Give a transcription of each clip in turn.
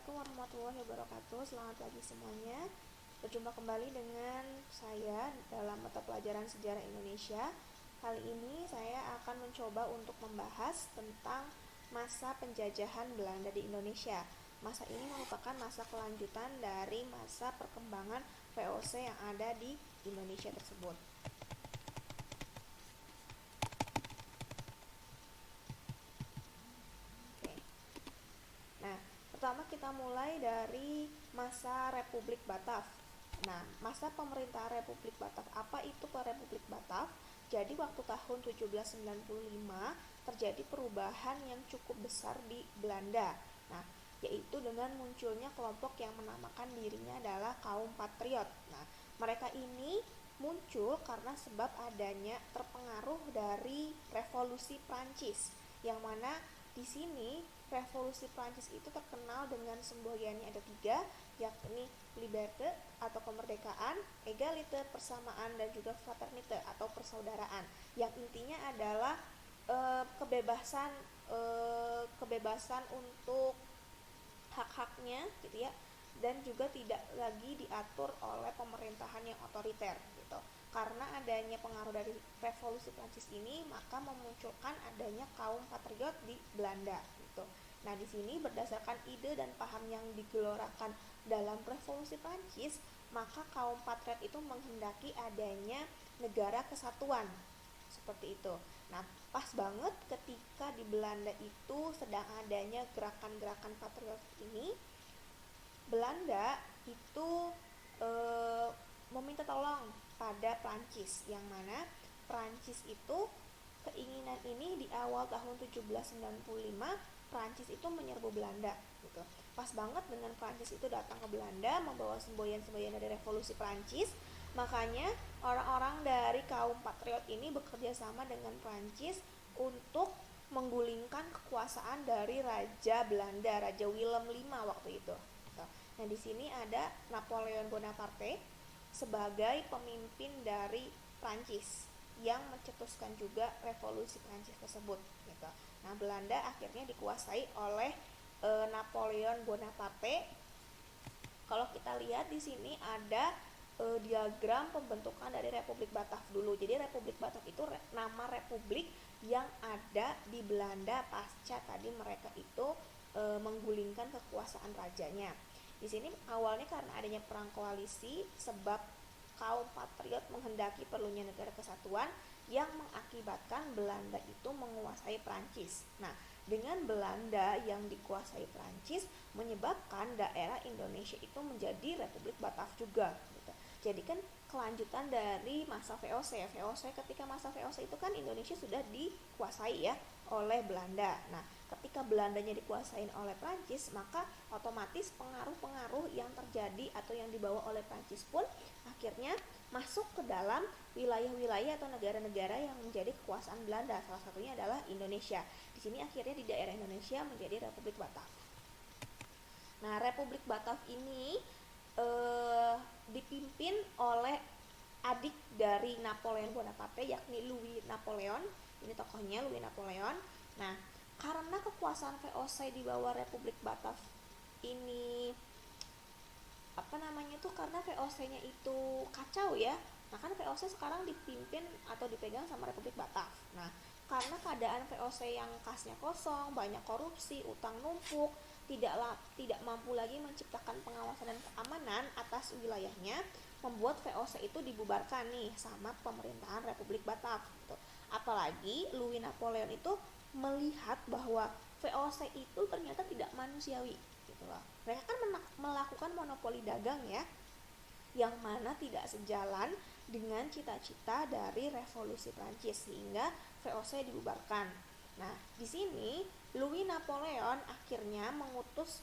Assalamualaikum warahmatullahi wabarakatuh. Selamat pagi semuanya. Berjumpa kembali dengan saya dalam mata pelajaran sejarah Indonesia. Kali ini saya akan mencoba untuk membahas tentang masa penjajahan Belanda di Indonesia. Masa ini merupakan masa kelanjutan dari masa perkembangan VOC yang ada di Indonesia tersebut. Pertama kita mulai dari masa Republik Batav. Nah, masa pemerintahan Republik Batav, apa itu Republik Batav? Jadi waktu tahun 1795 terjadi perubahan yang cukup besar di Belanda. Nah, yaitu dengan munculnya kelompok yang menamakan dirinya adalah kaum patriot. Nah, mereka ini muncul karena sebab adanya terpengaruh dari revolusi Prancis, yang mana di sini revolusi Prancis itu terkenal dengan semboyannya ada 3, yakni liberté atau kemerdekaan, égalité persamaan, dan juga fraternité atau persaudaraan. Yang intinya adalah kebebasan untuk hak-haknya gitu ya, dan juga tidak lagi diatur oleh pemerintahan yang otoriter gitu. Karena adanya pengaruh dari revolusi Prancis ini, maka memunculkan adanya kaum patriot di Belanda gitu. Nah, di sini berdasarkan ide dan paham yang digelorakan dalam revolusi Prancis, maka kaum patriot itu menghendaki adanya negara kesatuan seperti itu. Nah, pas banget ketika di Belanda itu sedang adanya gerakan-gerakan patriot ini, Belanda itu meminta tolong pada Prancis, yang mana Prancis itu keinginan ini di awal tahun 1795 Prancis itu menyerbu Belanda gitu. Pas banget dengan Prancis itu datang ke Belanda membawa semboyan-semboyan dari revolusi Prancis, makanya orang-orang dari kaum patriot ini bekerja sama dengan Prancis untuk menggulingkan kekuasaan dari Raja Belanda, Raja Willem V waktu itu. Nah, di sini ada Napoleon Bonaparte sebagai pemimpin dari Prancis yang mencetuskan juga revolusi Prancis tersebut gitu. Nah, Belanda akhirnya dikuasai oleh Napoleon Bonaparte. Kalau kita lihat di sini ada diagram pembentukan dari Republik Batav dulu. Jadi Republik Batav itu nama republik yang ada di Belanda pasca tadi mereka itu menggulingkan kekuasaan rajanya. Di sini awalnya karena adanya perang koalisi, sebab kaum patriot menghendaki perlunya negara kesatuan yang mengakibatkan Belanda itu menguasai Prancis. Nah, dengan Belanda yang dikuasai Prancis menyebabkan daerah Indonesia itu menjadi Republik Batav juga gitu. Jadi kan kelanjutan dari masa VOC. Ketika masa VOC itu kan Indonesia sudah dikuasai ya oleh Belanda. Nah, ketika Belandanya dikuasain oleh Prancis, maka otomatis pengaruh-pengaruh yang terjadi atau yang dibawa oleh Prancis pun akhirnya masuk ke dalam wilayah-wilayah atau negara-negara yang menjadi kekuasaan Belanda. Salah satunya adalah Indonesia. Di sini akhirnya di daerah Indonesia menjadi Republik Batav. Nah, Republik Batav ini dipimpin oleh adik dari Napoleon Bonaparte, yakni Louis Napoleon. Ini tokohnya Louis Napoleon. Nah, karena kekuasaan VOC di bawah Republik Batav ini karena VOC-nya itu kacau ya. Nah, kan VOC sekarang dipimpin atau dipegang sama Republik Batav. Nah, karena keadaan VOC yang kasnya kosong, banyak korupsi, utang numpuk, tidak mampu lagi menciptakan pengawasan dan keamanan atas wilayahnya, membuat VOC itu dibubarkan nih sama pemerintahan Republik Batav gitu. Apalagi Louis Napoleon itu melihat bahwa VOC itu ternyata tidak manusiawi gitu loh. Mereka kan melakukan monopoli dagang ya, yang mana tidak sejalan dengan cita-cita dari revolusi Prancis, sehingga VOC dibubarkan. Nah, di sini Louis Napoleon akhirnya mengutus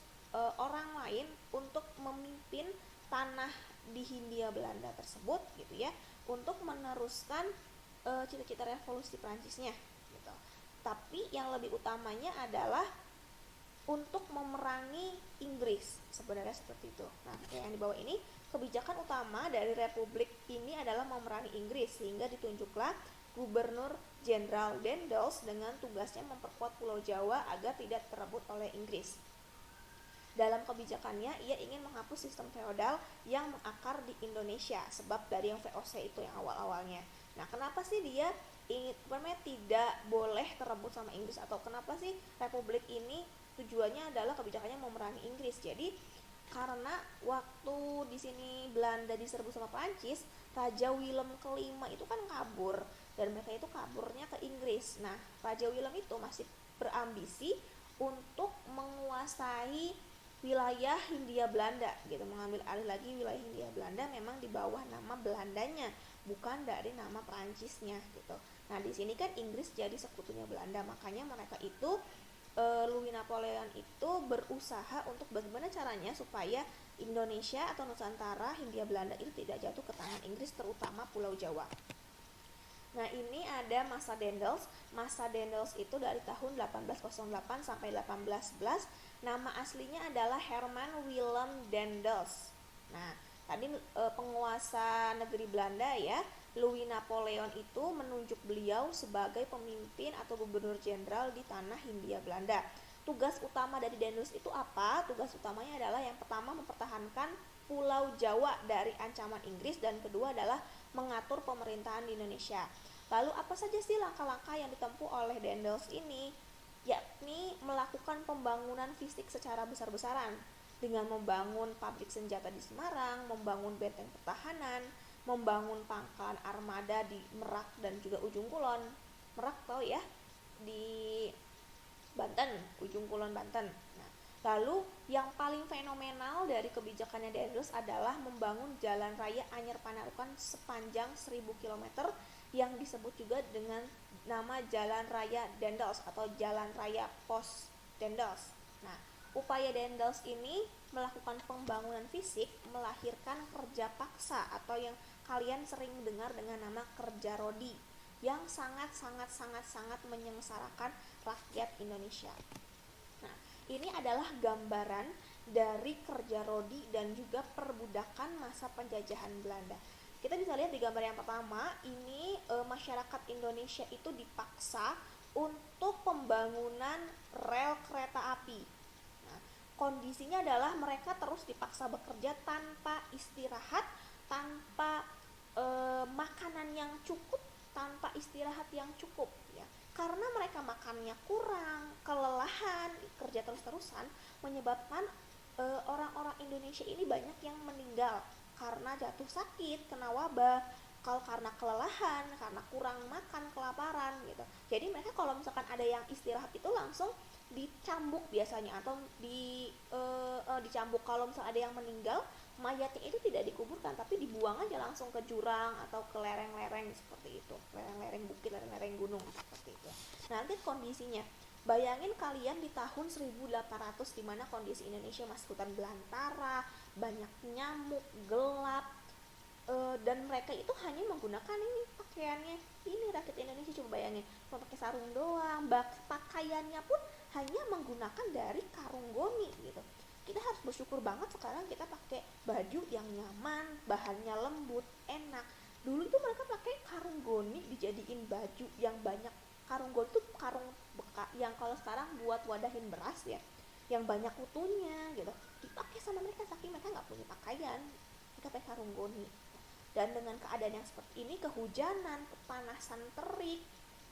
orang lain untuk memimpin tanah di Hindia Belanda tersebut gitu ya, untuk meneruskan cita-cita revolusi Prancisnya gitu. Tapi yang lebih utamanya adalah untuk memerangi Inggris, sebenarnya seperti itu. Nah, yang di bawah ini kebijakan utama dari republik ini adalah memerangi Inggris, sehingga ditunjuklah Gubernur Jenderal Daendels dengan tugasnya memperkuat Pulau Jawa agar tidak direbut oleh Inggris. Dalam kebijakannya, ia ingin menghapus sistem feodal yang mengakar di Indonesia, sebab dari yang VOC itu yang awal-awalnya. Nah, kenapa sih dia ingin tidak boleh terebut sama Inggris, atau kenapa sih Republik ini tujuannya adalah kebijakannya memerangi Inggris? Jadi karena waktu di sini Belanda diserbu sama Prancis, Raja Willem kelima itu kan kabur, dan mereka itu kaburnya ke Inggris. Nah, Raja Willem itu masih berambisi untuk menguasai wilayah Hindia Belanda gitu, mengambil alih lagi wilayah Hindia Belanda, memang di bawah nama Belandanya, bukan dari nama Prancisnya gitu. Nah, di sini kan Inggris jadi sekutunya Belanda, makanya mereka itu Louis Napoleon itu berusaha untuk bagaimana caranya supaya Indonesia atau Nusantara Hindia Belanda itu tidak jatuh ke tangan Inggris, terutama Pulau Jawa. Nah, ini ada masa Daendels. Masa Daendels itu dari tahun 1808 sampai 1811. Nama aslinya adalah Herman Willem Daendels. Nah, tadi penguasa negeri Belanda ya, Louis Napoleon itu menunjuk beliau sebagai pemimpin atau gubernur jenderal di tanah Hindia Belanda. Tugas utama dari Daendels itu apa? Tugas utamanya adalah yang pertama mempertahankan Pulau Jawa dari ancaman Inggris, dan kedua adalah mengatur pemerintahan di Indonesia. Lalu apa saja sih langkah-langkah yang ditempuh oleh Daendels ini? Yakni melakukan pembangunan fisik secara besar-besaran dengan membangun pabrik senjata di Semarang, membangun benteng pertahanan, membangun pangkalan armada di Merak dan juga Ujung Kulon. Merak tahu ya, di Banten, Ujung Kulon Banten. Nah, lalu yang paling fenomenal dari kebijakannya Daendels adalah membangun jalan raya Anyer Panarukan sepanjang 1000 km yang disebut juga dengan nama Jalan Raya Daendels atau Jalan Raya Pos Daendels. Nah, upaya Daendels ini melakukan pembangunan fisik melahirkan kerja paksa atau yang kalian sering dengar dengan nama kerja rodi, yang sangat menyengsarakan rakyat Indonesia. Nah, ini adalah gambaran dari kerja rodi dan juga perbudakan masa penjajahan Belanda. Kita bisa lihat di gambar yang pertama, ini masyarakat Indonesia itu dipaksa untuk pembangunan rel kereta api. Nah, kondisinya adalah mereka terus dipaksa bekerja tanpa istirahat, tanpa makanan yang cukup, tanpa istirahat yang cukup ya. Karena mereka makannya kurang, kelelahan, kerja terus-terusan, menyebabkan orang-orang Indonesia ini banyak yang meninggal karena jatuh sakit, kena wabah, kalau karena kelelahan, karena kurang makan, kelaparan gitu. Jadi mereka kalau misalkan ada yang istirahat itu langsung dicambuk biasanya, atau dicambuk. Kalau misalnya ada yang meninggal, mayatnya itu tidak dikuburkan tapi dibuang aja langsung ke jurang atau ke lereng-lereng seperti itu, lereng-lereng bukit, lereng-lereng gunung seperti itu. Nanti kondisinya, bayangin kalian di tahun 1800 di mana kondisi Indonesia masih hutan belantara, banyak nyamuk, gelap, dan mereka itu hanya menggunakan ini pakaiannya. Ini rakyat Indonesia, coba bayangin, cuma pakai sarung doang, pakaiannya pun hanya menggunakan dari karung goni gitu. Kita harus bersyukur banget sekarang kita pakai baju yang nyaman, bahannya lembut, enak. Dulu itu mereka pakai karung goni dijadiin baju yang banyak. Karung goni itu karung bekas yang kalau sekarang buat wadahin beras ya, yang banyak kutunya gitu, dipakai sama mereka saking mereka nggak punya pakaian, mereka pakai karung goni. Dan dengan keadaan yang seperti ini, kehujanan, kepanasan terik,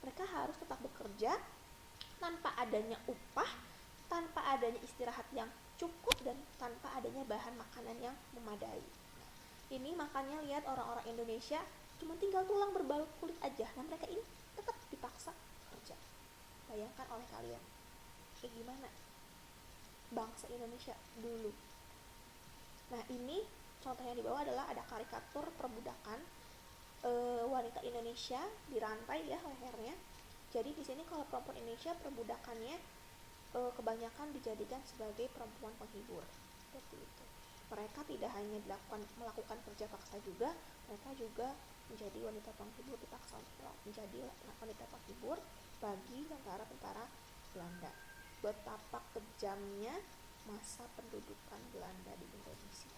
mereka harus tetap bekerja tanpa adanya upah, tanpa adanya istirahat yang cukup, dan tanpa adanya bahan makanan yang memadai. Nah, ini makanya lihat orang-orang Indonesia cuma tinggal tulang berbalut kulit aja, nah mereka ini tetap dipaksa kerja. Bayangkan oleh kalian, kayak gimana bangsa Indonesia dulu. Nah, ini contohnya di bawah adalah ada karikatur perbudakan wanita Indonesia dirantai ya lehernya. Jadi di sini kalau perempuan Indonesia perbudakannya kebanyakan dijadikan sebagai perempuan penghibur seperti itu. Mereka tidak hanya melakukan kerja paksa juga, mereka juga menjadi wanita penghibur, dipaksa untuk menjadi wanita penghibur bagi tentara-tentara Belanda. Betapa kejamnya masa pendudukan Belanda di Indonesia.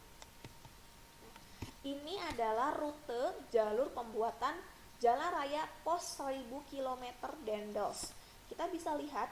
Nah, ini adalah rute jalur pembuatan Jalan Raya Pos 1000 km Daendels. Kita bisa lihat